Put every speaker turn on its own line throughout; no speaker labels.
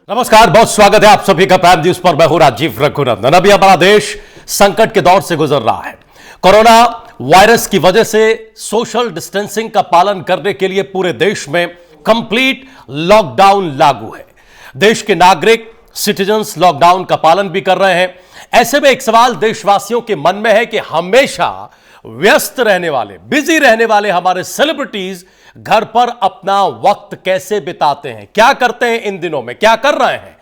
नमस्कार, बहुत स्वागत है आप सभी का प्राइम न्यूज पर। मैं हूं राजीव रघुनंदन। अभी हमारा देश संकट के दौर से गुजर रहा है। कोरोना वायरस की वजह से सोशल डिस्टेंसिंग का पालन करने के लिए पूरे देश में कंप्लीट लॉकडाउन लागू है। देश के नागरिक सिटीजन्स लॉकडाउन का पालन भी कर रहे हैं। ऐसे में एक सवाल देशवासियों के मन में है कि हमेशा व्यस्त रहने वाले, बिजी रहने वाले हमारे सेलिब्रिटीज घर पर अपना वक्त कैसे बिताते हैं, क्या करते हैं इन दिनों में, क्या कर रहे हैं।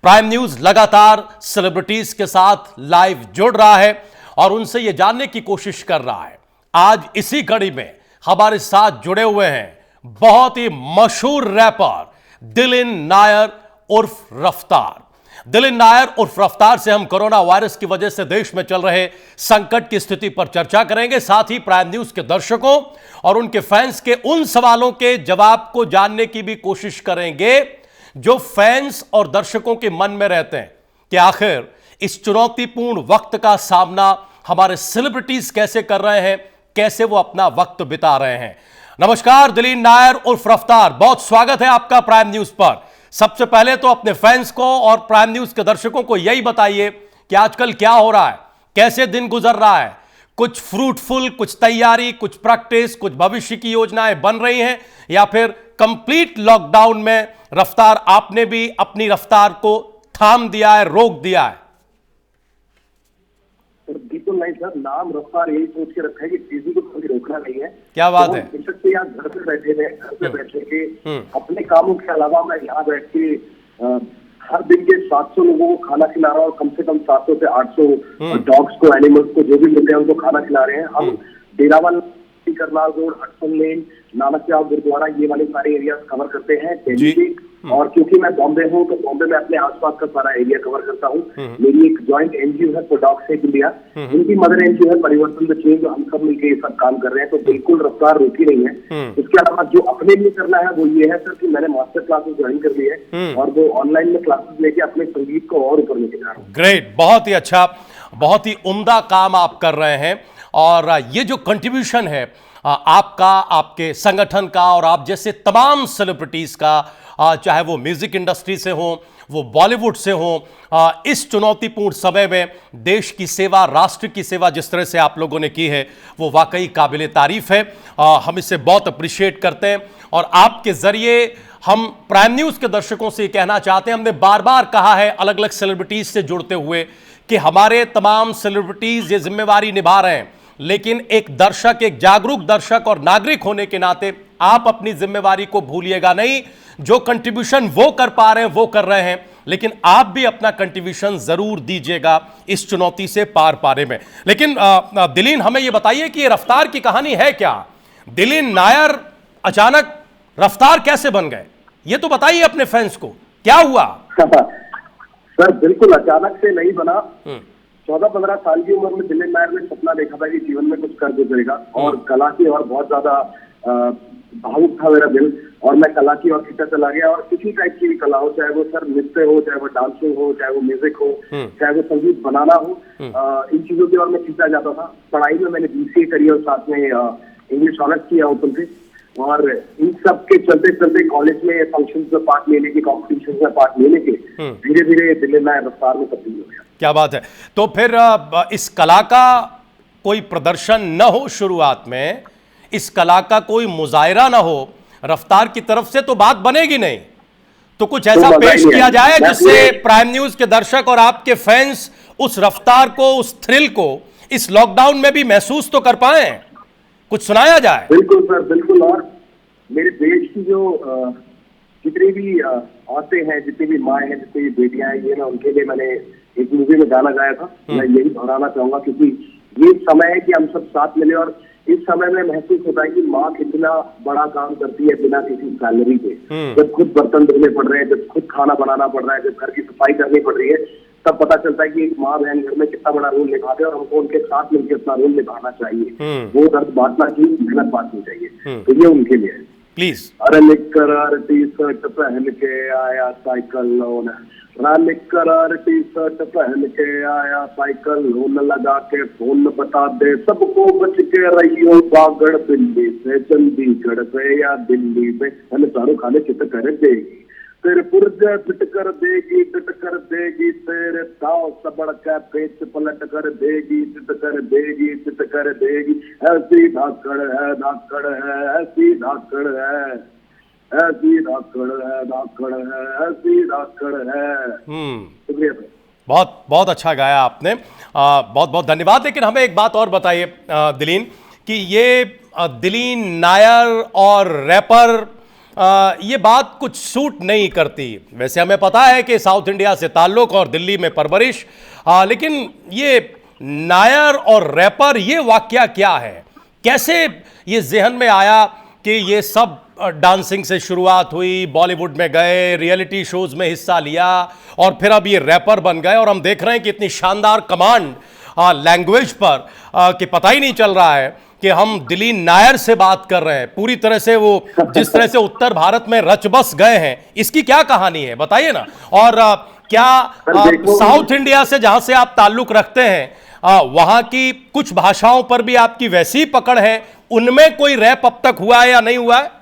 प्राइम न्यूज लगातार सेलिब्रिटीज के साथ लाइव जुड़ रहा है और उनसे यह जानने की कोशिश कर रहा है। आज इसी कड़ी में हमारे साथ जुड़े हुए हैं बहुत ही मशहूर रैपर दिलीन नायर उर्फ रफ्तार। दिलीन नायर उर्फ रफ्तार से हम कोरोना वायरस की वजह से देश में चल रहे संकट की स्थिति पर चर्चा करेंगे। साथ ही प्राइम न्यूज के दर्शकों और उनके फैंस के उन सवालों के जवाब को जानने की भी कोशिश करेंगे जो फैंस और दर्शकों के मन में रहते हैं कि आखिर इस चुनौतीपूर्ण वक्त का सामना हमारे सेलिब्रिटीज कैसे कर रहे हैं, कैसे वो अपना वक्त बिता रहे हैं। नमस्कार दिलीन नायर उर्फ रफ्तार, बहुत स्वागत है आपका प्राइम न्यूज पर। सबसे पहले तो अपने फैंस को और प्राइम न्यूज के दर्शकों को यही बताइए कि आजकल क्या हो रहा है, कैसे दिन गुजर रहा है। कुछ फ्रूटफुल, कुछ तैयारी, कुछ प्रैक्टिस, कुछ भविष्य की योजनाएं बन रही हैं या फिर कंप्लीट लॉकडाउन में रफ्तार आपने भी अपनी रफ्तार को थाम दिया है, रोक दिया है?
बिल्कुल नहीं सर, नाम रफ्तार यही सोच के रखा है कि किसी को कभी रोकना नहीं है।
क्या बात है।
तो यहाँ घर पे बैठे रहे, घर पे बैठे के अपने कामों के अलावा मैं यहाँ बैठ के हर दिन के 700 लोगों को खाना खिला रहा हूँ और कम से कम 700 से 800 डॉग्स को, एनिमल्स को जो भी मिलते हैं उनको खाना खिला रहे हैं। हम डेरावाल, करनाल रोड, हडसन लेन, नानकचौक, गुरुद्वारा, ये वाले सारे एरिया कवर करते हैं दिल्ली के। और क्योंकि मैं बॉम्बे हूँ तो बॉम्बे में अपने आसपास का सारा एरिया कवर करता हूँ। मेरी एक जॉइंट एनजीओ है फॉर डॉग सेव इंडिया, उनकी मदर एनजीओ है परिवर्तन द चेंज, जो हम सब मिलकर ये सब काम कर रहे हैं। तो बिल्कुल रफ्तार रुकी नहीं है। इसके अलावा जो अपने लिए करना है वो ये है सर कि मैंने मास्टर क्लासेस ज्वाइन कर ली है और वो ऑनलाइन में क्लासेस लेके अपने संगीत को और ऊपर लेके जा रहा हूँ।
ग्रेट, बहुत ही अच्छा, बहुत ही उम्दा काम आप कर रहे हैं। और ये जो कंट्रीब्यूशन है आपका, आपके संगठन का और आप जैसे तमाम सेलिब्रिटीज का, चाहे वो म्यूजिक इंडस्ट्री से हो, वो बॉलीवुड से हो, इस चुनौतीपूर्ण समय में देश की सेवा, राष्ट्र की सेवा जिस तरह से आप लोगों ने की है वो वाकई काबिले तारीफ है। हम इसे बहुत अप्रिशिएट करते हैं और आपके जरिए हम प्राइम न्यूज के दर्शकों से ये कहना चाहते हैं, हमने बार बार कहा है अलग अलग सेलिब्रिटीज से जुड़ते हुए कि हमारे तमाम सेलिब्रिटीज ये जिम्मेवारी निभा रहे हैं, लेकिन एक दर्शक, एक जागरूक दर्शक और नागरिक होने के नाते आप अपनी जिम्मेवारी को भूलिएगा नहीं। जो कंट्रीब्यूशन वो कर पा रहे हैं वो कर रहे हैं, लेकिन आप भी अपना कंट्रीब्यूशन जरूर दीजिएगा इस चुनौती से पार पाने में। लेकिन दिलीन, हमें ये बताइए कि ये रफ्तार की कहानी है क्या? दिलीन नायर अचानक रफ्तार कैसे बन गए, ये तो बताइए अपने फैंस को, क्या हुआ?
सर बिल्कुल अचानक से नहीं बना। 14-15 साल की उम्र में दिलीन नायर ने सपना देखा था कि जीवन में कुछ कर गुजरेगा और कला की और बहुत ज्यादा भावुक था मेरा दिल और मैं कला की ओर खींचा चला गया। और किसी टाइप की भी कला हो, चाहे वो सर नृत्य हो, चाहे वो डांसिंग हो, चाहे वो म्यूजिक हो, चाहे वो संगीत बनाना हो, इन चीजों की ओर मैं खींचा जाता था। पढ़ाई में मैंने BCA करी और साथ में इंग्लिश ऑनर्स किया ओपन से। और इन सब के चलते चलते कॉलेज में फंक्शंस में पार्ट लेने के, कॉम्पिटिशन में पार्ट लेने के धीरे धीरे दिलीन नायर रफ्तार में तब्दील हो गया।
क्या बात है। तो फिर इस कला का कोई प्रदर्शन न हो शुरुआत में, इस कला का कोई मुजाहिरा ना हो रफ्तार की तरफ से, तो बात बनेगी नहीं। तो कुछ ऐसा पेश किया जाए जिससे प्राइम न्यूज के दर्शक और आपके फैंस उस रफ्तार को, उस थ्रिल को इस लॉकडाउन में भी महसूस तो कर पाए, कुछ सुनाया जाए।
बिल्कुल सर, बिल्कुल। और मेरे देश की जो जितनी भी औरतें हैं, जितनी भी माएँ हैं, जितनी भी बेटियां हैं, ये ना उनके लिए मैंने एक मूवी में गाना गाया था। मैं यही दोहराना चाहूंगा क्योंकि ये समय है कि हम सब साथ मिले और इस समय में महसूस होता है कि माँ कितना बड़ा काम करती है बिना किसी सैलरी के। जब खुद बर्तन धोने पड़ रहे हैं, जब खुद खाना बनाना पड़ रहा है, जब घर की सफाई करनी पड़ रही है, तब पता चलता है कि एक माँ बहन घर में कितना बड़ा रोल निभाते हैं और हमको उनके साथ मिलकर अपना रोल निभाना चाहिए। वो दर्द बांटना की मेहनत बांटनी चाहिए। तो ये उनके लिए है।
प्लीज।
अरे निक्कर टी-शर्ट पहन के आया साइकिल लोन, निक्कर टी-शर्ट पहन के आया साइकिल लोन, लगा के फोन बता दे सबको बच के रहियो बागड़ दिल्ली से, चंडीगढ़ से या दिल्ली से, शाहरुख खान चित कर देगी तेरे पुर्जे फिट कर देगी, फिट कर देगी, तेरे ताव सबड़ का पेच पलट कर देगी, फिट कर देगी, फिट कर देगी। ऐसी धाकड़ है, धाकड़ है, ऐसी धाकड़ है, ऐसी धाकड़ है, धाकड़ है, ऐसी धाकड़ है। शुक्रिया सर।
बहुत बहुत अच्छा गाया आपने, बहुत बहुत धन्यवाद। लेकिन हमें एक बात और बताइए दिलीन, कि ये दिलीन नायर और रैपर, ये बात कुछ सूट नहीं करती। वैसे हमें पता है कि साउथ इंडिया से ताल्लुक और दिल्ली में परवरिश, लेकिन ये नायर और रैपर, ये वाकया क्या है? कैसे ये जहन में आया कि ये सब डांसिंग से शुरुआत हुई, बॉलीवुड में गए, रियलिटी शोज में हिस्सा लिया और फिर अब ये रैपर बन गए, और हम देख रहे हैं कि इतनी शानदार कमांड लैंग्वेज पर कि पता ही नहीं चल रहा है कि हम दिलीन नायर से बात कर रहे हैं। पूरी तरह से वो जिस तरह से उत्तर भारत में रच बस गए हैं, इसकी क्या कहानी है, बताइए ना। और क्या साउथ इंडिया से जहां से आप ताल्लुक रखते हैं, वहां की कुछ भाषाओं पर भी आपकी वैसी ही पकड़ है? उनमें कोई रैप अब तक हुआ है या नहीं हुआ है?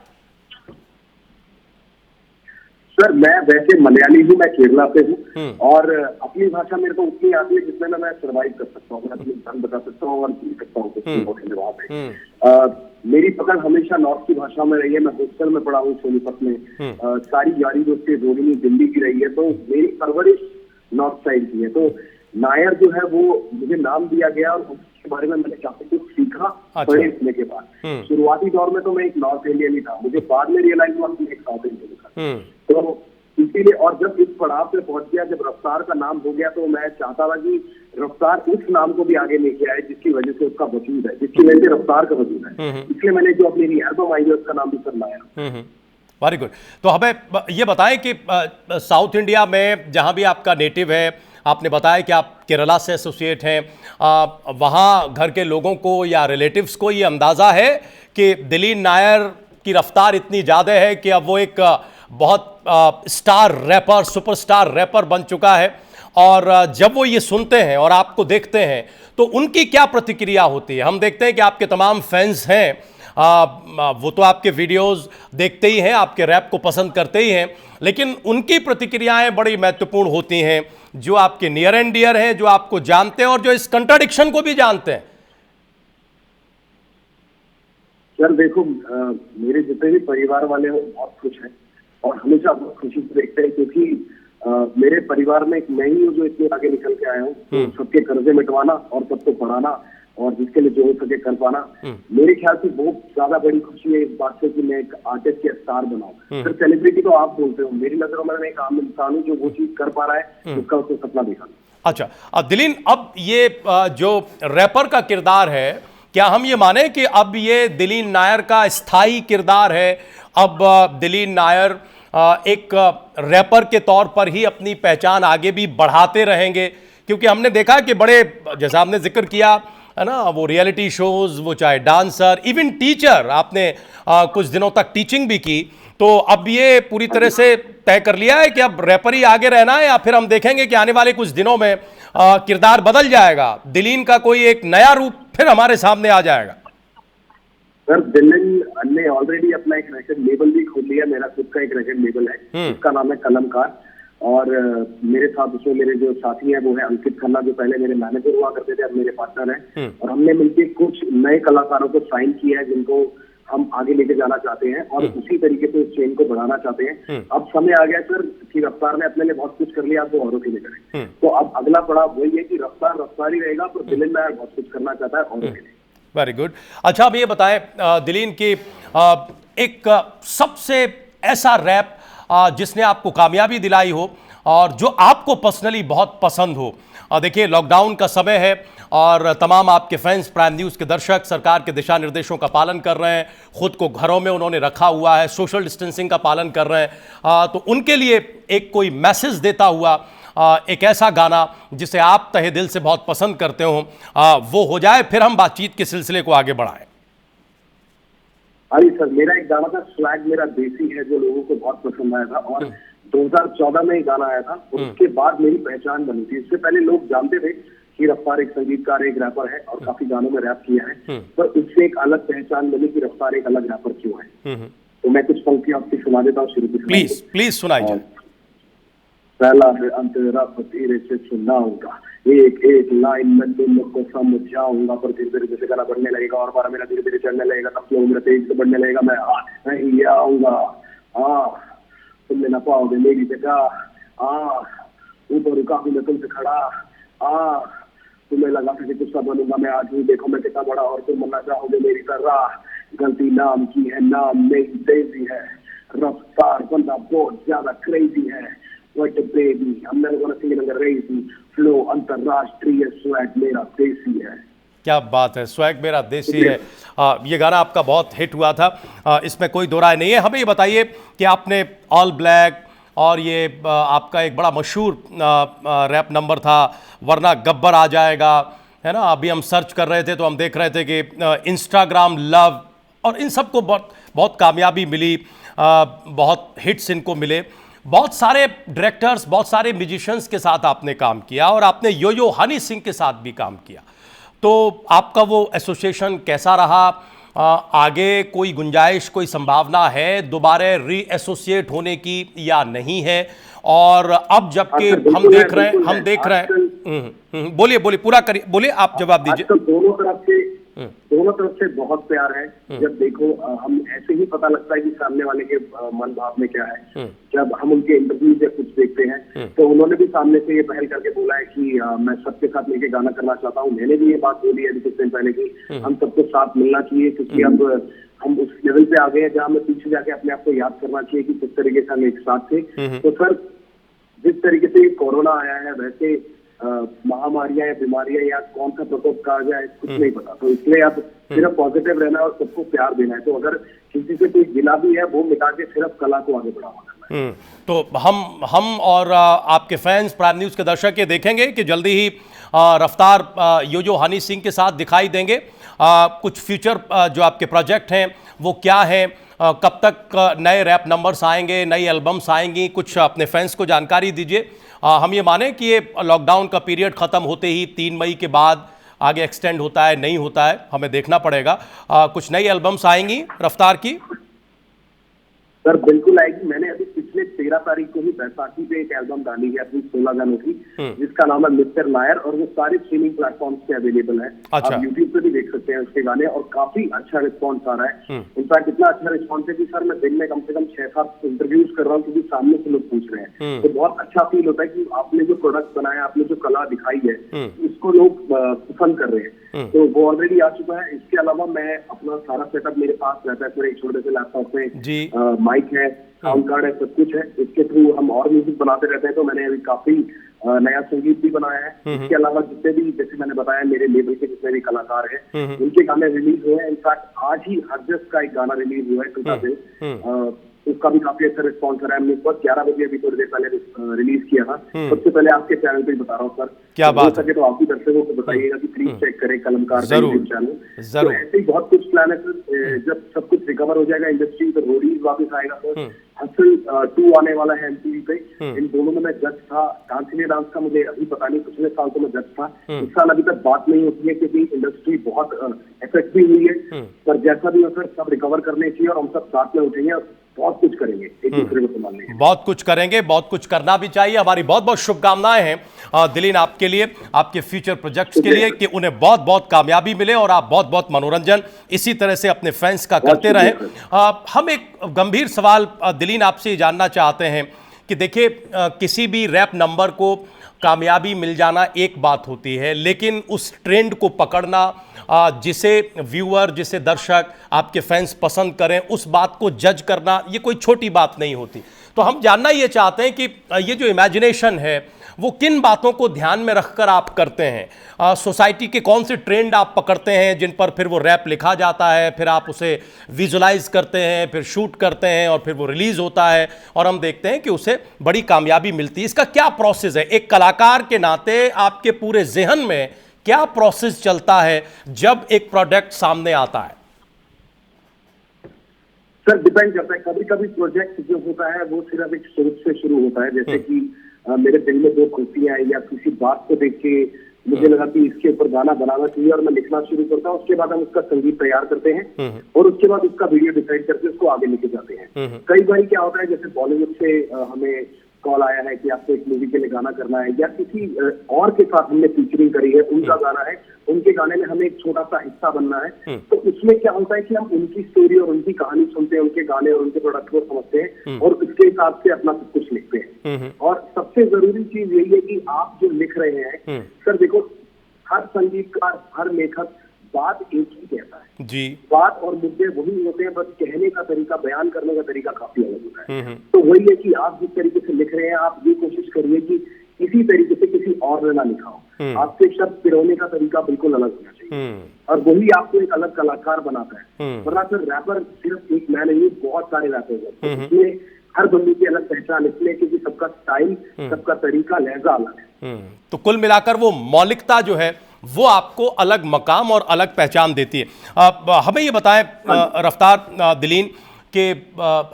सर मैं वैसे मलयाली हूँ, मैं केरला से हूँ, और अपनी भाषा मेरे को उतनी आती है जिसमें मैं सर्वाइव कर सकता हूँ, मैं अपनी जान बता सकता हूँ और जी सकता हूँ वहाँ पे। मेरी पकड़ हमेशा नॉर्थ की भाषा में रही है। मैं हॉस्टल में पढ़ा हूँ सोनीपत में, सारी यारी दोस्ती रोहिणी दिल्ली की रही है, तो मेरी परवरिश नॉर्थ साइड की है। तो नायर जो है वो मुझे नाम दिया गया और उसके बारे में मैंने काफी कुछ सीखा पढ़े लिखने के बाद। शुरुआती दौर में तो मैं एक नॉर्थ इंडियन ही था, मुझे बाद में रियलाइज हुआ कि एक साउथ इंडियन था। तो इसीलिए, और जब इस पड़ाव पे पहुंच गया, जब रफ्तार का नाम हो गया, तो मैं चाहता था कि रफ्तार उस नाम को भी आगे लेके आए जिसकी वजह से उसका वजूद है, जिसकी वजह से रफ्तार का वजूद है। इसलिए मैंने जो अपनी एल्बम आई है उसका नाम भी सर लाया।
Very good. तो हमें ये बताएं कि साउथ इंडिया में जहां भी आपका नेटिव है, आपने बताया कि आप केरला से एसोसिएट हैं, वहाँ घर के लोगों को या रिलेटिव्स को ये अंदाज़ा है कि दिलीन नायर की रफ्तार इतनी ज़्यादा है कि अब वो एक बहुत स्टार रैपर, सुपरस्टार रैपर बन चुका है, और जब वो ये सुनते हैं और आपको देखते हैं तो उनकी क्या प्रतिक्रिया होती है? हम देखते हैं कि आपके तमाम फैंस हैं, वो तो आपके वीडियोस देखते ही हैं, आपके रैप को पसंद करते ही हैं, लेकिन उनकी प्रतिक्रियाएं बड़ी महत्वपूर्ण होती हैं, जो आपके नियर एंड डियर हैं, जो आपको जानते हैं और जो इस कंट्राडिक्शन को भी जानते हैं।
सर देखो, मेरे जितने भी परिवार वाले हैं बहुत खुश हैं और हमेशा बहुत खुशी से देखते हैं, क्योंकि मेरे परिवार में एक मैं ही हूँ जो इतने आगे निकल के आया हूँ। तो सबके कर्जे मिटवाना और सबको पढ़ाना और जिसके लिए जो हो सके कर पाना, मेरे ख्याल से बहुत ज्यादा बड़ी खुशी है इस बात से कि मैं एक आर्टिस्ट या स्टार बनाऊं। सर सेलिब्रिटी तो आप बोलते हो, मेरी नजरों में मैं एक आम इंसान हूँ जो वो चीज कर पा रहा है, उसका उसको सपना देखा।
अच्छा, अब दिलीन, अब ये जो रैपर का किरदार है, क्या हम ये माने कि अब ये दिलीन नायर का स्थायी किरदार है? अब दिलीन नायर एक रैपर के तौर पर ही अपनी पहचान आगे भी बढ़ाते रहेंगे? क्योंकि हमने देखा कि बड़े, जैसा आपने जिक्र किया है ना, वो रियलिटी शोज, वो चाहे डांसर, इवन टीचर, आपने कुछ दिनों तक टीचिंग भी की, तो अब ये पूरी तरह से तय कर लिया है कि अब रैपर ही आगे रहना है, या फिर हम देखेंगे कि आने वाले कुछ दिनों में किरदार बदल जाएगा, दिलीन का कोई एक नया रूप फिर हमारे सामने आ जाएगा?
सर दिलीन ने ऑलरेडी अपना एक रिकॉर्ड लेबल भी खोल लिया, मेरा खुद का एक रिकॉर्ड लेबल है, उसका नाम है कलमकार। और मेरे साथ उसमें मेरे जो साथी हैं वो है अंकित खन्ना, जो पहले मेरे मैनेजर हुआ करते थे, अब मेरे पार्टनर हैं, और हमने मिलकर कुछ नए कलाकारों को साइन किया है जिनको हम आगे लेके जाना चाहते हैं और उसी तरीके से उस चेन को बढ़ाना चाहते हैं। अब समय आ गया सर कि रफ्तार ने अपने लिए बहुत कुछ कर लिया, अब वो औरों के लिए करें, तो अब अगला पड़ाव वही है कि रफ्तार ही रहेगा, तो दिलीन नायर बहुत कुछ करना चाहता है औरों के लिए।
Very good. अच्छा, अब ये बताएं दिलीन की एक सबसे ऐसा रैप जिसने आपको कामयाबी दिलाई हो और जो आपको पर्सनली बहुत पसंद हो। देखिए, लॉकडाउन का समय है और तमाम आपके फैंस, प्राइम न्यूज़ के दर्शक सरकार के दिशा निर्देशों का पालन कर रहे हैं, खुद को घरों में उन्होंने रखा हुआ है, सोशल डिस्टेंसिंग का पालन कर रहे हैं, तो उनके लिए एक कोई मैसेज देता हुआ एक ऐसा गाना जिसे आप तहे दिल से बहुत पसंद करते हो, वो हो जाए, फिर हम बातचीत के सिलसिले को आगे बढ़ाएं।
अरे सर, मेरा एक गाना था स्वैग मेरा देसी है, जो लोगों को बहुत पसंद आया था और 2014 में ही गाना आया था, और उसके बाद मेरी पहचान बनी थी। इससे पहले लोग जानते थे कि रफ्तार एक संगीतकार, एक रैपर है और काफी गानों में रैप किया है, पर उससे एक अलग पहचान बनी कि रफ्तार एक अलग रैपर क्यों है। तो मैं कुछ पंक्तियां आपको सुना देता हूँ शुरू से।
प्लीज सुनाइए।
पहला है अंतरा फतीरे से सुनाऊंगा, एक एक लाइन में तुम लोग को समझ जाऊंगा, पर धीरे धीरे जैसे गाना बढ़ने लगेगा और बारा मेरा धीरे धीरे चढ़ने लगेगा, तब लोग मेरा तेज से बढ़ने लगेगा, मैं नहीं आऊंगा, तुमने ना पाओगे मेरी जगह, ऊपर रुका हूं मैं तुमसे खड़ा, तुम्हें लगा था कि गुस्सा बनूंगा मैं, आज ही देखो मैं कितना बड़ा और तुम बनना चाहोगे मेरी तरह, गलती नाम की है, नाम नहीं तेजी है, रफ्तार बंदा बहुत ज्यादा क्रेजी है, what baby I'm never gonna sing it in the crazy flow, अंतरराष्ट्रीय स्वैग मेरा देसी है।
क्या बात है, स्वैग मेरा देसी है। ये गाना आपका बहुत हिट हुआ था, इसमें कोई दो राय नहीं है। हमें ये बताइए कि आपने ऑल ब्लैक और ये आपका एक बड़ा मशहूर रैप नंबर था वरना गब्बर आ जाएगा, है ना, अभी हम सर्च कर रहे थे तो हम देख रहे थे कि इंस्टाग्राम लव और इन सबको बहुत बहुत कामयाबी मिली, बहुत हिट्स इनको मिले, बहुत सारे डायरेक्टर्स, बहुत सारे म्यूजिशियंस के साथ आपने काम किया और आपने यो यो हनी सिंह के साथ भी काम किया, तो आपका वो एसोसिएशन कैसा रहा? आगे कोई गुंजाइश, कोई संभावना है दोबारा री एसोसिएट होने की या नहीं है? और अब जबकि हम देख रहे हैं, बोलिए बोलिए, पूरा करिए, बोलिए, आप जवाब दीजिए।
दोनों तरफ से बहुत प्यार है। जब देखो हम ऐसे ही पता लगता है कि सामने वाले के मन भाव में क्या है। जब हम उनके इंटरव्यू या कुछ देखते हैं तो उन्होंने भी सामने से ये पहल करके बोला है कि मैं सबके साथ मिलकर गाना करना चाहता हूँ। मैंने भी ये बात बोली है कुछ दिन पहले की हम सबको साथ मिलना चाहिए, क्योंकि अब हम उस लेवल पे आ गए हैं जहाँ हमें पीछे जाके अपने आप को याद करना चाहिए कि किस तरीके से हम एक साथ थे। तो सर जिस तरीके से कोरोना आया है वैसे महामारियां या बीमारियां या कौन सा प्रकोप कहा जाए कुछ नहीं पता, तो इसलिए अब सिर्फ पॉजिटिव रहना है और सबको प्यार देना है। तो अगर किसी से कोई गिला भी है वो मिटा के सिर्फ कला को आगे बढ़ावा करना है।
तो हम और आपके फैंस, प्राइम न्यूज़ के दर्शक ये देखेंगे कि जल्दी ही रफ्तार यो यो हनी सिंह के साथ दिखाई देंगे। कुछ फ्यूचर जो आपके प्रोजेक्ट हैं वो क्या है, कब तक नए रैप नंबर्स आएंगे, नई एल्बम्स आएंगी, कुछ अपने फैंस को जानकारी दीजिए। हम ये माने कि ये लॉकडाउन का पीरियड ख़त्म होते ही 3 मई के बाद आगे एक्सटेंड होता है, नहीं होता है, हमें देखना पड़ेगा। कुछ नई एल्बम्स आएंगी रफ्तार की?
सर बिल्कुल आएगी। मैंने अभी पिछले 13 तारीख को ही बैसाखी पे एक एल्बम डाली है अपनी 16 गानों की, जिसका नाम है मिस्टर नायर, और वो सारे स्ट्रीमिंग प्लेटफॉर्म्स पे अवेलेबल है।
अच्छा।
आप यूट्यूब पे भी देख सकते हैं उसके गाने, और काफी अच्छा रिस्पॉन्स आ रहा है। इनफैक्ट इतना अच्छा रिस्पॉन्स है कि सर मैं दिन में कम से कम 6-7 इंटरव्यूज कर रहा हूँ, क्योंकि सामने से लोग पूछ रहे हैं। तो बहुत अच्छा फील होता है कि आपने जो प्रोडक्ट बनाया, आपने जो कला दिखाई है, इसको लोग पसंद कर रहे हैं। तो वो ऑलरेडी आ चुका है। इसके अलावा मैं अपना सारा सेटअप मेरे पास रहता है, मेरे एक छोटे से लैपटॉप में माइक है, साउंड कार्ड है, सब कुछ है। इसके थ्रू हम और म्यूजिक बनाते रहते हैं। तो मैंने अभी काफी नया संगीत भी बनाया है। इसके अलावा जितने भी, जैसे मैंने बताया, मेरे लेवल के जितने भी कलाकार हैं उनके गाने रिलीज हुए हैं। इनफैक्ट आज ही हरजस का एक गाना रिलीज हुआ है टूटा दिल, उसका भी काफी अच्छा रिस्पॉन्स है। हमने बस 11 बजे अभी थोड़ी देर पहले रिलीज किया था। सबसे पहले आपके चैनल पे बता रहा हूँ सर,
क्या बात
हो सके तो आप भी दर्शकों को बताइएगा कि प्लीज चेक करें कलमकार का यूट्यूब चैनल। तो ऐसे ही बहुत कुछ प्लान है सर। जब सब कुछ रिकवर हो जाएगा इंडस्ट्री, तो रोडीज वापस आएगा सर। हसल 2 आने वाला है MTV पे। इन दोनों में मैं जज था। डांस इंडिया डांस का मुझे अभी पता नहीं, पिछले साल तो मैं जज था। इस साल अभी तक बात नहीं होती है क्योंकि इंडस्ट्री बहुत इफेक्ट भी हुई है। पर जैसा भी हो सर, सब रिकवर करने चाहिए और हम सब साथ में उठेंगे और बहुत कुछ करेंगे, एक दूसरे को संभालने।
बहुत कुछ करेंगे, बहुत कुछ करना भी चाहिए। हमारी बहुत बहुत शुभकामनाएं हैं दिलीन आपके लिए, आपके फ्यूचर प्रोजेक्ट्स के लिए, कि उन्हें बहुत बहुत कामयाबी मिले और आप बहुत बहुत मनोरंजन इसी तरह से अपने फैंस का करते रहें। हम एक गंभीर सवाल दिलीन आपसे जानना चाहते हैं कि देखिए, किसी भी रैप नंबर को कामयाबी मिल जाना एक बात होती है, लेकिन उस ट्रेंड को पकड़ना, जिसे व्यूअर, जिसे दर्शक, आपके फैंस पसंद करें, उस बात को जज करना, ये कोई छोटी बात नहीं होती। तो हम जानना ये चाहते हैं कि ये जो इमेजिनेशन है वो किन बातों को ध्यान में रखकर आप करते हैं? सोसाइटी के कौन से ट्रेंड आप पकड़ते हैं जिन पर फिर वो रैप लिखा जाता है, फिर आप उसे विजुलाइज करते हैं, फिर शूट करते हैं और फिर वो रिलीज होता है और हम देखते हैं कि उसे बड़ी कामयाबी मिलती है। इसका क्या प्रोसेस है? एक कलाकार के नाते आपके पूरे ज़हन में क्या प्रोसेस चलता है जब एक प्रोडक्ट सामने आता है?
सर डिपेंड करता है। कभी कभी प्रोजेक्ट जो होता है वो सिर्फ एक सोच से शुरू होता है, जैसे कि मेरे दिल में 2 खुशियां आई या किसी बात को देख के मुझे लगा कि इसके ऊपर गाना बनाना चाहिए और मैं लिखना शुरू करता हूँ। उसके बाद हम उसका संगीत तैयार करते हैं और उसके बाद उसका वीडियो डिसाइड करके उसको आगे लेके जाते हैं। कई बार क्या होता है, जैसे बॉलीवुड से हमें कॉल आया है कि आपको एक मूवी के लिए गाना करना है, या किसी और के साथ हमने फीचरिंग करी है, उनका गाना है, उनके गाने में हमें एक छोटा सा हिस्सा बनना है, तो उसमें क्या होता है कि हम उनकी स्टोरी और उनकी कहानी सुनते हैं, उनके गाने और उनके प्रोडक्ट को समझते हैं और उसके हिसाब से अपना सब कुछ लिखते हैं। और सबसे जरूरी चीज यही है कि आप जो लिख रहे हैं सर, देखो हर संगीतकार, हर लेखक बात एक ही कहता है
जी,
बात और मुद्दे वही होते हैं, बस कहने का तरीका, बयान करने का तरीका काफी अलग होता है। तो वही है कि आप जिस तरीके से लिख रहे हैं, आप ये कोशिश करिए कि इसी तरीके से किसी और ने ना लिखा हो। आपसे शब्द पिरोने का तरीका बिल्कुल अलग होना चाहिए और वही आपको एक अलग कलाकार बनाता है। वरना फिर रैपर सिर्फ एक मैं नहीं, बहुत सारे रैपर हैं, इसमें हर बंदे की अलग पहचान, इसलिए क्योंकि सबका स्टाइल, सबका तरीका, लहजा अलग है।
तो कुल मिलाकर वो मौलिकता जो है वो आपको अलग मकाम और अलग पहचान देती है। हमें ये बताएं रफ्तार दिलीन कि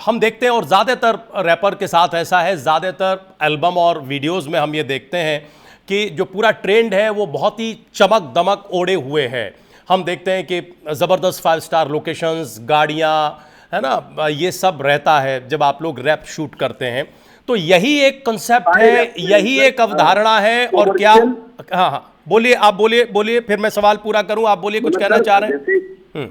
हम देखते हैं और ज़्यादातर रैपर के साथ ऐसा है, ज़्यादातर एल्बम और वीडियोस में हम ये देखते हैं कि जो पूरा ट्रेंड है वो बहुत ही चमक दमक ओढ़े हुए है। हम देखते हैं कि ज़बरदस्त 5 स्टार लोकेशंस, गाड़ियाँ, है ना, ये सब रहता है जब आप लोग रैप शूट करते हैं। तो यही एक कंसेप्ट है, यही एक अवधारणा है। और क्या, हाँ हाँ बोलिए, आप बोलिए फिर मैं सवाल पूरा करूं, आप बोलिए, कुछ कहना चाह रहे हैं?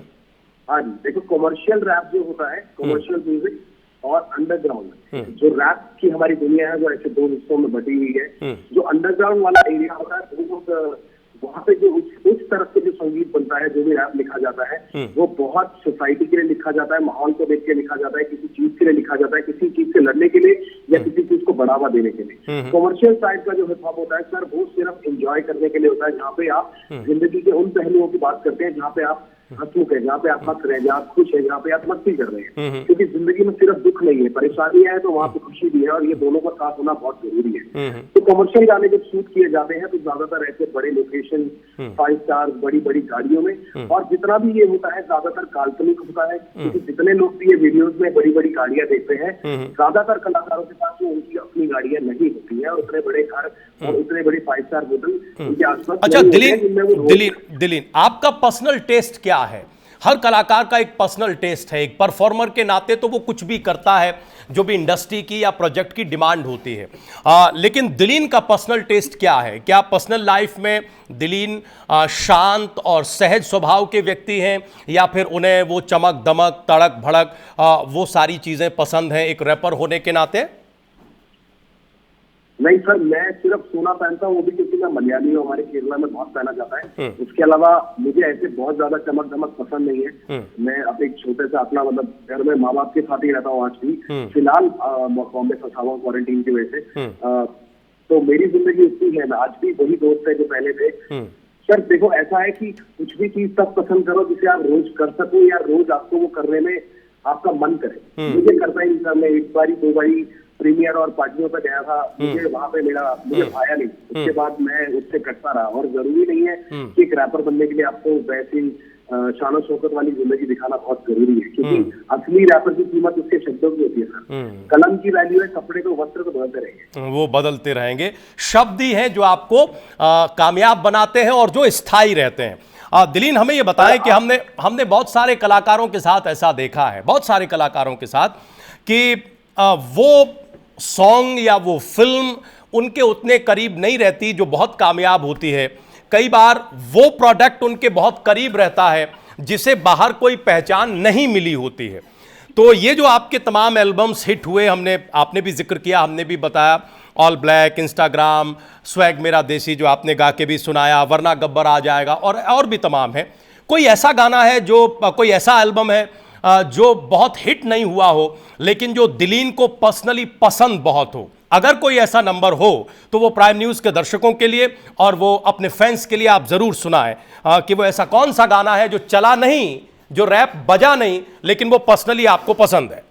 हाँ जी, देखो कमर्शियल रैप जो होता है, कमर्शियल म्यूजिक और अंडरग्राउंड, जो रैप की हमारी दुनिया है वो ऐसे दो हिस्सों में बटी हुई है। जो अंडरग्राउंड वाला एरिया होता है वो वहाँ पे जो उस तरफ से जो संगीत बनता है, जो भी रैप लिखा जाता है, वो बहुत सोसाइटी के लिए लिखा जाता है, माहौल को देख के लिखा जाता है, किसी चीज के लिए लिखा जाता है, किसी चीज से लड़ने के लिए या किसी चीज को बढ़ावा देने के लिए। कमर्शियल साइड का जो हिप हॉप होता है सर, वो सिर्फ एंजॉय करने के लिए होता है, जहाँ पे आप जिंदगी के उन पहलुओं की बात करते हैं जहाँ पे आप हंसमुख है, जहाँ पे आप हंस रहे हैं, जहाँ आप खुश है, जहाँ पे आप मस्ती कर रहे हैं। क्योंकि जिंदगी में सिर्फ दुख नहीं है, परेशानियां है तो वहाँ पे खुशी भी है, और ये दोनों का साथ होना बहुत जरूरी है। तो कमर्शियल गाने जब शूट किए जाते हैं तो ज्यादातर ऐसे बड़े लोकेशन, 5 स्टार, बड़ी बड़ी गाड़ियों में, और जितना भी ये होता है ज्यादातर काल्पनिक होता है, क्योंकि जितने लोग भी ये वीडियोस में बड़ी बड़ी गाड़ियां देखते हैं, ज्यादातर कलाकारों के पास जो उनकी अपनी गाड़ियां नहीं होती है, और उतने बड़े घर और उतने बड़े 5 स्टार होटल उनके आसपास।
अच्छा दिलीन, आपका पर्सनल टेस्ट क्या है? हर कलाकार का एक पर्सनल टेस्ट है, एक परफॉर्मर के नाते तो वो कुछ भी करता है जो भी इंडस्ट्री की या प्रोजेक्ट की डिमांड होती है, लेकिन दिलीन का पर्सनल टेस्ट क्या है? क्या पर्सनल लाइफ में दिलीन शांत और सहज स्वभाव के व्यक्ति हैं, या फिर उन्हें वो चमक दमक, तड़क भड़क, वो सारी चीजें पसंद हैं एक रैपर होने के नाते?
नहीं सर, मैं सिर्फ सोना पहनता हूँ, वो भी क्योंकि मैं मलयाली हूँ, हमारे केरला में बहुत पहना जाता है। उसके अलावा मुझे ऐसे बहुत ज्यादा चमक धमक पसंद नहीं है। मैं अब एक छोटे से अपना मतलब घर में माँ बाप के साथ ही रहता हूँ आज भी, फिलहाल बॉम्बे फंसा हुआ क्वारंटीन की वजह से। तो मेरी जिंदगी उतनी है, आज भी वही दोस्त है जो पहले थे। सर देखो, ऐसा है कि कुछ भी चीज तब पसंद करो जिसे आप रोज कर सको, या रोज आपको वो करने में आपका मन करे। मुझे करता ही नहीं सर, मैं 1 बारी 2 बारी प्रीमियर और पार्टियों पर गया था, मुझे वहां पे मुझे भाया नहीं, उसके बाद मैं उससे कटता रहा। और जरूरी नहीं है कि एक रैपर बनने के लिए आपको वैसी शान शौकत वाली जिंदगी दिखाना बहुत जरूरी है, क्योंकि असली रैपर की कीमत उसके शब्दों की होती है सर। कलम की वैल्यू है, कपड़े तो वस्त्र तो बदलते रहेंगे,
वो बदलते रहेंगे। शब्द ही हैं जो आपको कामयाब बनाते हैं और जो स्थायी रहते हैं। दिलीन, हमें ये बताएं कि हमने बहुत सारे कलाकारों के साथ ऐसा देखा है, बहुत सारे कलाकारों के साथ, कि वो सॉन्ग या वो फिल्म उनके उतने करीब नहीं रहती जो बहुत कामयाब होती है। कई बार वो प्रोडक्ट उनके बहुत करीब रहता है जिसे बाहर कोई पहचान नहीं मिली होती है। तो ये जो आपके तमाम एल्बम्स हिट हुए, आपने भी जिक्र किया, हमने भी बताया, ऑल ब्लैक, इंस्टाग्राम, स्वैग मेरा देसी जो आपने गा के भी सुनाया, वरना गब्बर आ जाएगा, और भी तमाम है। कोई ऐसा गाना है जो, कोई ऐसा एल्बम है जो बहुत हिट नहीं हुआ हो लेकिन जो दिलीन को पर्सनली पसंद बहुत हो? अगर कोई ऐसा नंबर हो तो वो प्राइम न्यूज़ के दर्शकों के लिए और वो अपने फैंस के लिए आप जरूर सुनाएं कि वो ऐसा कौन सा गाना है जो चला नहीं, जो रैप बजा नहीं, लेकिन वो पर्सनली आपको पसंद है।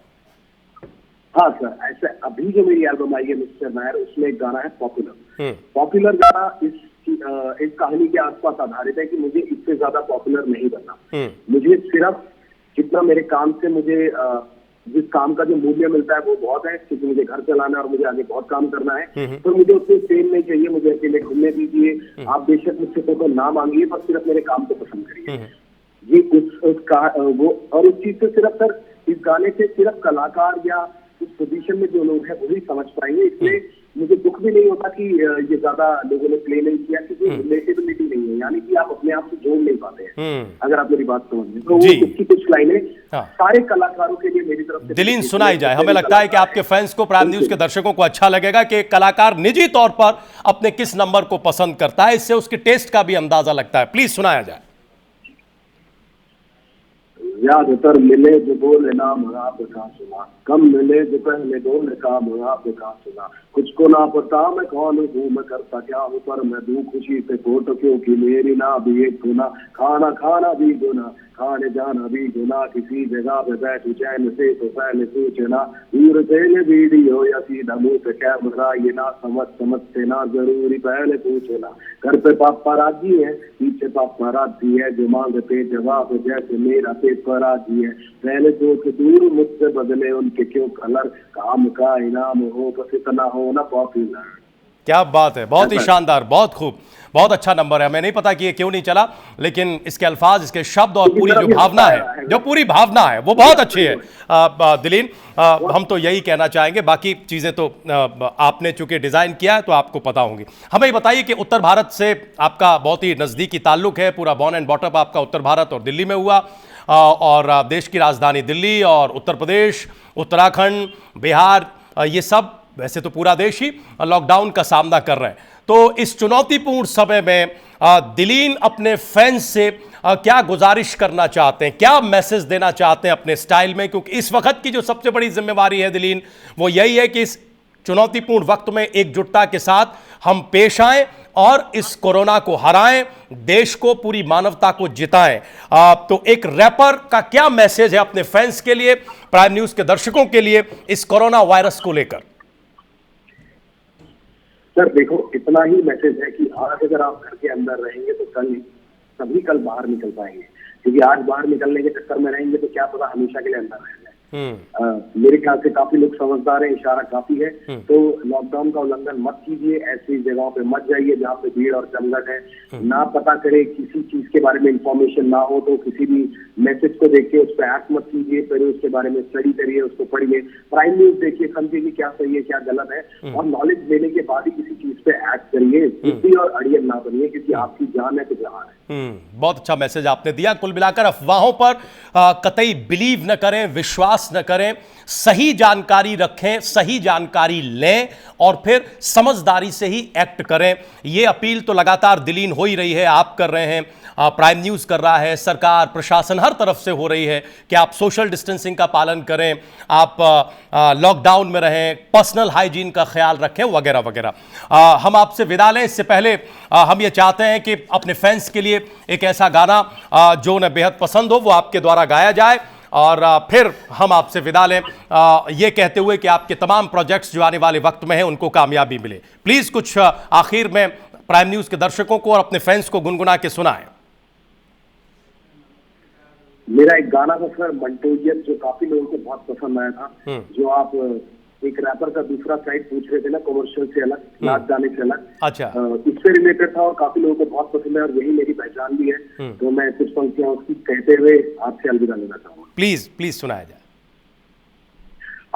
हाँ सर, ऐसे अभी जो मेरी एल्बम आई है मिस्टर नायर, उसमें एक गाना है पॉपुलर। पॉपुलर गाना इस कहानी के आसपास आधारित है कि मुझे इससे ज्यादा पॉपुलर नहीं बनना। मुझे सिर्फ जितना मेरे काम से मुझे जिस काम का जो मूल्य मिलता है वो बहुत है, क्योंकि मुझे घर चलाना है और मुझे आगे बहुत काम करना है, तो मुझे उससे फेम नहीं चाहिए। मुझे अकेले घूमने दीजिए, आप बेशक मुझसे फोटो ना मांगिए, पर सिर्फ मेरे काम को पसंद करिए। ये वो और उस चीज से सिर्फ सर, इस गाने से सिर्फ कलाकार या उस पोजीशन में जो लोग हैं वही समझ पाएंगे। इसलिए मुझे दुख भी नहीं होता कि ये ज्यादा लोगों ने प्ले नहीं किया, क्योंकि रिलेटेबिलिटी नहीं है, यानी कि आप अपने आप से जोड़ नहीं पाते हैं। अगर आप मेरी बात समझें तो वो इसकी कुछ लाइनें सारे कलाकारों के लिए मेरी तरफ से
दिलीन सुनाई जाए। हमें लगता है कि आपके फैंस को, प्राइम न्यूज के दर्शकों को अच्छा लगेगा कि एक कलाकार निजी तौर पर अपने किस नंबर को पसंद करता है, इससे उसके टेस्ट का भी अंदाजा लगता है। प्लीज सुनाया जाए।
ज्यादातर मिले जो बोले नाम आपका सुना, कम मिले जो पहले बोले काम आपका सुना, कुछ को ना पता मैं कौन हूँ, मैं करता क्या हूँ, पर मैं दूं खुशी से फोटो, क्योंकि मेरी ना भी एक गुना, खाना खाना भी गुना, खाने जाना भी गुना, किसी जगह पे बैठू चैन से तो पहले सोचना, दूर से ले वीडियो या सीधा मुंह पे कैमरा, ये ना समझते ना जरूरी पहले पूछना, घर पे पापा-राजी है पीछे पापा-राजी है, जो मांगते जवाब जैसे मेरा पेपर राजी है, पहले सोच दूर मुझसे बदले उनके क्यों कलर, काम का इनाम हो बस इतना हो ना पॉपुलर।
क्या बात है, बहुत ही शानदार, बहुत खूब, बहुत अच्छा नंबर है। हमें नहीं पता कि ये क्यों नहीं चला, लेकिन इसके अल्फाज, इसके शब्द और पूरी जो भावना है, जो पूरी भावना है वो बहुत अच्छी है। दिलीन, हम तो यही कहना चाहेंगे, बाकी चीजें तो आपने चूंकि डिजाइन किया है तो आपको पता होंगी। हमें बताइए कि उत्तर भारत से आपका बहुत ही नजदीकी ताल्लुक है, पूरा बॉर्न एंड बॉटअप आपका उत्तर भारत और दिल्ली में हुआ, और देश की राजधानी दिल्ली और उत्तर प्रदेश, उत्तराखंड, बिहार, ये सब, वैसे तो पूरा देश ही लॉकडाउन का सामना कर रहे हैं। तो इस चुनौतीपूर्ण समय में दिलीन अपने फैंस से क्या गुजारिश करना चाहते हैं, क्या मैसेज देना चाहते हैं अपने स्टाइल में? क्योंकि इस वक्त की जो सबसे बड़ी जिम्मेवारी है दिलीन, वो यही है कि इस चुनौतीपूर्ण वक्त में एकजुटता के साथ हम पेश आएं और इस कोरोना को हराएं, देश को, पूरी मानवता को जिताएं। तो एक रैपर का क्या मैसेज है अपने फैंस के लिए, प्राइम न्यूज के दर्शकों के लिए, इस कोरोना वायरस को लेकर?
सर देखो, इतना ही मैसेज है कि आज अगर आप घर के अंदर रहेंगे तो कल कल बाहर निकल पाएंगे, क्योंकि आज बाहर निकलने के चक्कर में रहेंगे तो क्या पता हमेशा के लिए अंदर रह जाए। मेरे ख्याल से काफी लोग समझदार हैं, इशारा काफी है। तो लॉकडाउन का उल्लंघन मत कीजिए, ऐसी जगहों पे मत जाइए जहाँ पे भीड़ और जमघट है, ना पता करे किसी चीज के बारे में इंफॉर्मेशन ना हो तो किसी भी मैसेज को देख के उस पर एक्ट मत कीजिए, पहले उसके बारे में स्टडी करिए, उसको पढ़िए, प्राइम न्यूज देखिए, समझिए कि क्या सही है क्या गलत है, और नॉलेज लेने के बाद ही किसी चीज पे एक्ट करिए, बुद्धि और अड़ियल ना बनिए, क्योंकि आपकी जान है तो जहान है।
बहुत अच्छा मैसेज आपने दिया। कुल मिलाकर अफवाहों पर कतई बिलीव न करें, विश्वास न करें, सही जानकारी रखें, सही जानकारी लें और फिर समझदारी से ही एक्ट करें। ये अपील तो लगातार दिलीन हो ही रही है, आप कर रहे हैं, प्राइम न्यूज कर रहा है, सरकार, प्रशासन हर तरफ से हो रही है कि आप सोशल डिस्टेंसिंग का पालन करें, आप लॉकडाउन में रहें, पर्सनल हाइजीन का ख्याल रखें, वगैरह वगैरह। हम आपसे विदा लें, इससे पहले हम ये चाहते हैं कि अपने फैंस के लिए एक ऐसा गाना जो उन्हें बेहद पसंद हो वो आपके द्वारा गाया जाए, और फिर हम आपसे विदा लें ये कहते हुए कि आपके तमाम प्रोजेक्ट्स जो आने वाले वक्त में हैं उनको कामयाबी मिले। प्लीज कुछ आखिर में प्राइम न्यूज के दर्शकों को और अपने फैंस को गुनगुना के सुनाएं।
मेरा एक गाना था सर, मंटोजियत, जो काफी लोगों को बहुत पसंद आया था, जो आप एक रैपर का दूसरा साइड पूछ रहे थे ना, कमर्शियल से अलग, नाच गाने से अलग।
अच्छा,
इससे रिलेटेड था और काफी लोगों को बहुत पसंद है और यही मेरी पहचान भी है। तो मैं कुछ पंक्तियां उसकी कहते हुए आपसे अलविदा लेना चाहूंगा।
प्लीज प्लीज सुनाया जाए।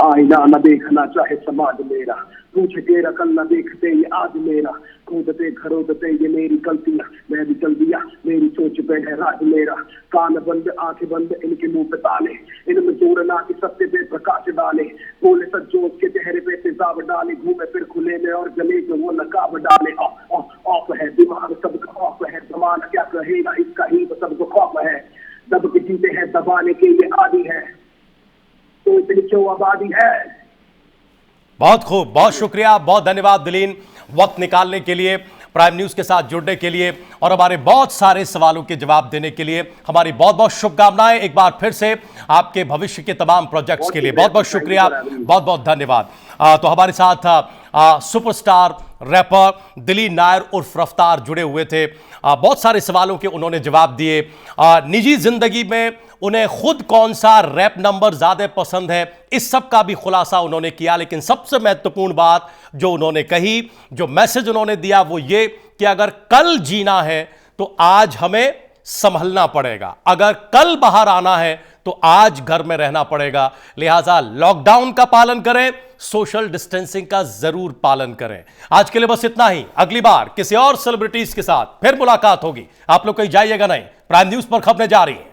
आईना न देखना चाहे समाज मेरा, पूछ के रकल न देखते ये आज मेरा, कूदते खरोदते ये मेरी गलतियां, मैं भी चल दिया, मेरी सोच पे है राज मेरा, कान बंद आंखें बंद इनके मुंह पे ताले, इनमें जोर ना कि सत्य पे प्रकाश डाले, बोले सज्जो उसके चेहरे पे तेजाब डाले, घूमे फिर खुले में और गले में वो नकाब डाले। ऑफ है दिमाग सबका, ऑफ है जमाना क्या कहेगा इसका ही तो सबको खौफ है, दब के जीते हैं दबाने के ये आदि है, तो इतनी क्यों आबादी है।
बहुत खूब, बहुत शुक्रिया, बहुत धन्यवाद दिलीन, वक्त निकालने के लिए, प्राइम न्यूज के साथ जुड़ने के लिए और हमारे बहुत सारे सवालों के जवाब देने के लिए। हमारी बहुत बहुत शुभकामनाएं एक बार फिर से आपके भविष्य के तमाम प्रोजेक्ट्स के लिए। बहुत बहुत शुक्रिया, बहुत बहुत धन्यवाद। तो हमारे साथ सुपरस्टार रैपर दिलीन नायर उर्फ रफ्तार जुड़े हुए थे। बहुत सारे सवालों के उन्होंने जवाब दिए। निजी जिंदगी में उन्हें खुद कौन सा रैप नंबर ज्यादा पसंद है, इस सब का भी खुलासा उन्होंने किया। लेकिन सबसे महत्वपूर्ण बात जो उन्होंने कही, जो मैसेज उन्होंने दिया, वो ये कि अगर कल जीना है तो आज हमें संभलना पड़ेगा, अगर कल बाहर आना है तो आज घर में रहना पड़ेगा, लिहाजा लॉकडाउन का पालन करें, सोशल डिस्टेंसिंग का जरूर पालन करें। आज के लिए बस इतना ही। अगली बार किसी और सेलिब्रिटीज के साथ फिर मुलाकात होगी। आप लोग कहीं जाइएगा नहीं, प्राइम न्यूज पर खबरें जारी हैं।